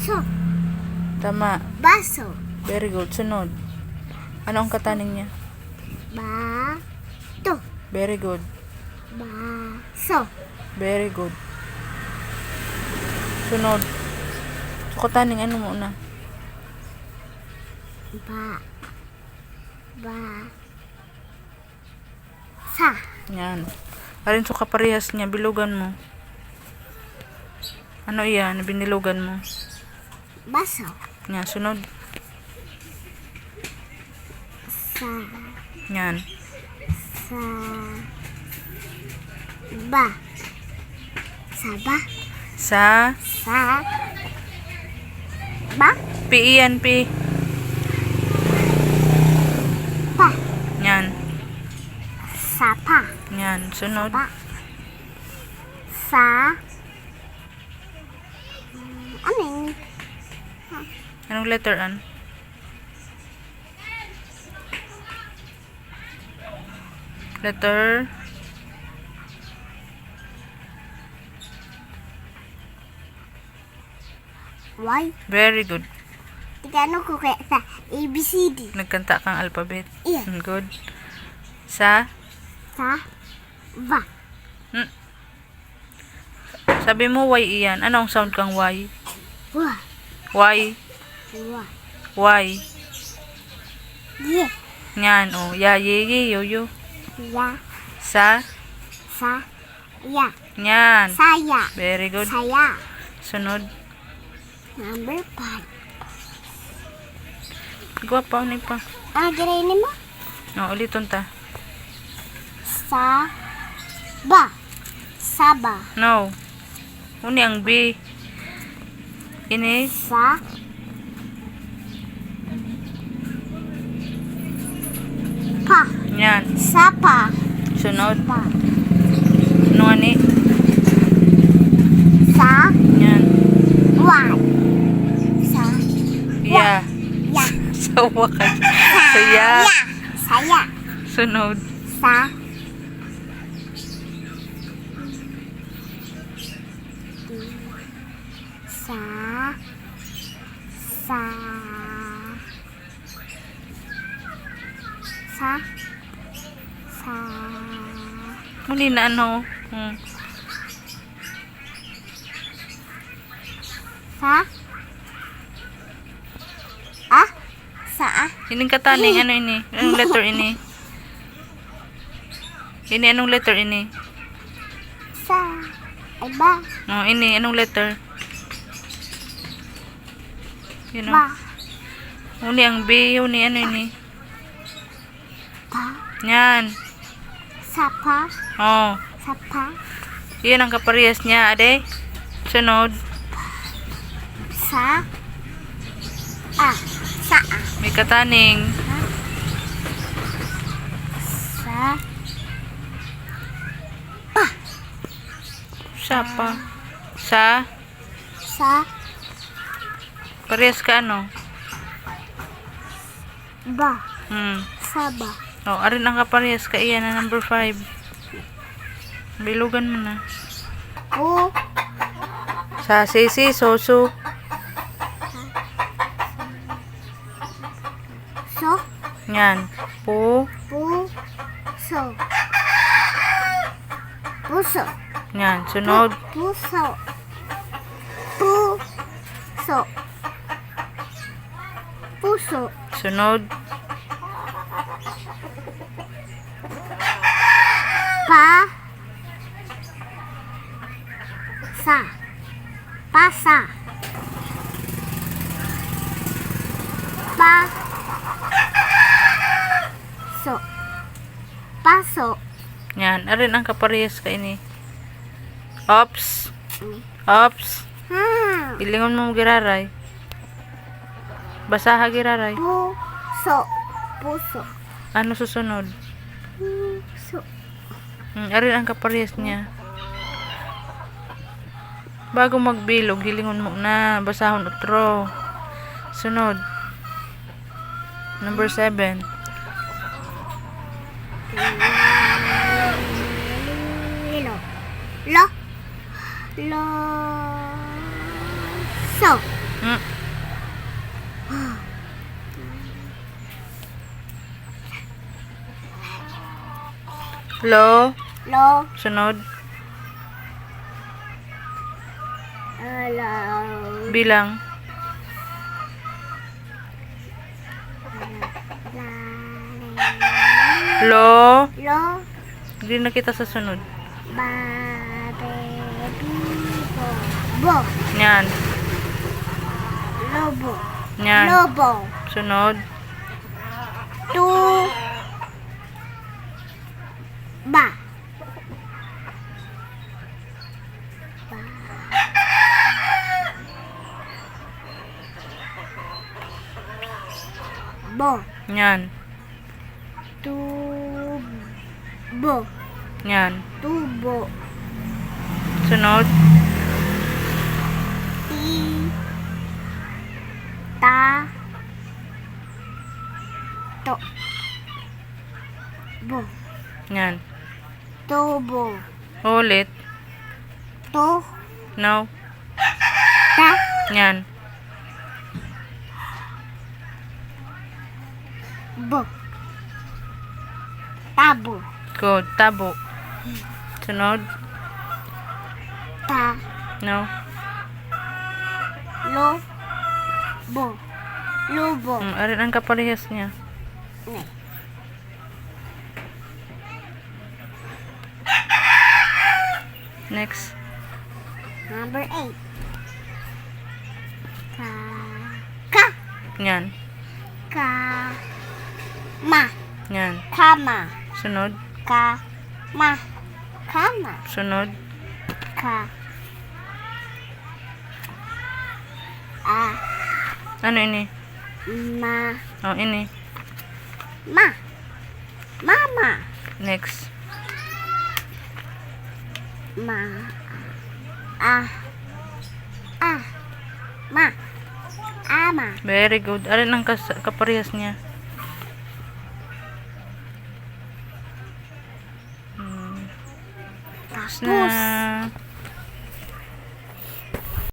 So. Tama. Baso. Very good. Sunod. Ano ang kataning niya? Bato. Very good. Baso. Very good. Sunod. So, kataning ano muna? Sa. Yan. Arin so kaparehas niya. Bilugan mo. Ano iyan? Binilugan mo. Baso. Yan. Sunod. Sa. Yan. Sa. Ba. Saba. Sa. Sa. Ba. Pi iyan. Pi. Pa. Yan. Sapa. Yan. Sunod. Ba. Sa. Ano yun? Anong letter an? Letter. Y. Very good. Tigano ko kaya sa ABCD. Nagkanta kang alphabet. Iya. Good. Sa. Sa. Ba. Sabi mo Y iyan. Anong sound kang Y? Wa. Y. Wa. Y. Ye. Yan. O. Ya. Ye. Ye. Yo. Yo. Ya. Sa. Sa. Ya. Yan. Saya. Very good. Saya. Sunod. Number 5. Igwa pa. Unig pa. Ano girayin mo? O. Uliton ta. Sa. Ba. Saba. No. Uni ang B. Ini. Sa. Pa. Yan. Sapa. Sunod. Pa. Ano ani? Sa. Yan. Y. Sa. Ya. Ya. Sawa ka. So, ya. Ya. Saya. Sunod. Sa. Sa. Sa. Sa. Sa. Muli na ano? Sa. Ah. Sa. Ining kataning. Ano ini? Anong letter ini? Ini anong letter ini? Sa. Ay ba. No, ini anong letter? Yun o. Ba. Uni ang B. Uni ano ini? Pa. Yan. Sapa. Oh. Sapa. Yan ang kaparehas niya, ade. Sunod. Sa. Ah. Sa. May kataning. Sa. Sa pa. Sa. Sa. Parehas ka ano? Ba. Saba. Oh, arin ang kaparehas ka iyan na number 5. Bilugan mo na. Pu. Sa sisi, soso. So. Yan. Pu. Puso. Puso. Yan. Sunod. Puso. Puso. Puso. Sunod. Pa. Sa. Pasa. Pa. So. Paso. Yan. Arin ang kaparehas ka ini. Ops. Ops. Ilingon mo giraray. Basaha giraray. Puso. Puso. Ano susunod? Puso. Arin ang kaparehas niya. Bago magbilog, hilingon mo na. Basahon utro. Sunod. Number 7. Lo. Lo. So. Hmm. Lo. Lo. Sunod. Lo. Bilang. Lo. Lo. Hindi na kita sa sunod. Ba. Be. Bi. Bo. Bo. Yan. Lobo. Yan. Lobo. Sunod. Tu. Ba. Bo. Yan. Tubo. Yan. Tubo. Sunod. Ti. Ta. To. Bo. Yan. Tubo. Ulit. To. No. Ta. Yan. Bo. Tabo. Good. Tabo. Sunod. Ta. No. Lo. Bo. Lobo. Arin ang kaparehas niya. Ne. Next. Number 8. Ka. Ka. Yan. Ka. Ma. Yan. Kama. Sunod. Ka. Ma. Kama. Sunod. Ka. A. Ano ini? Ma. Oh, ini. Ma. Mama. Next. Ma. Ah. Ah. Ma. Ama. Very good. Arin ang kaparehas niya. Tapos. Na.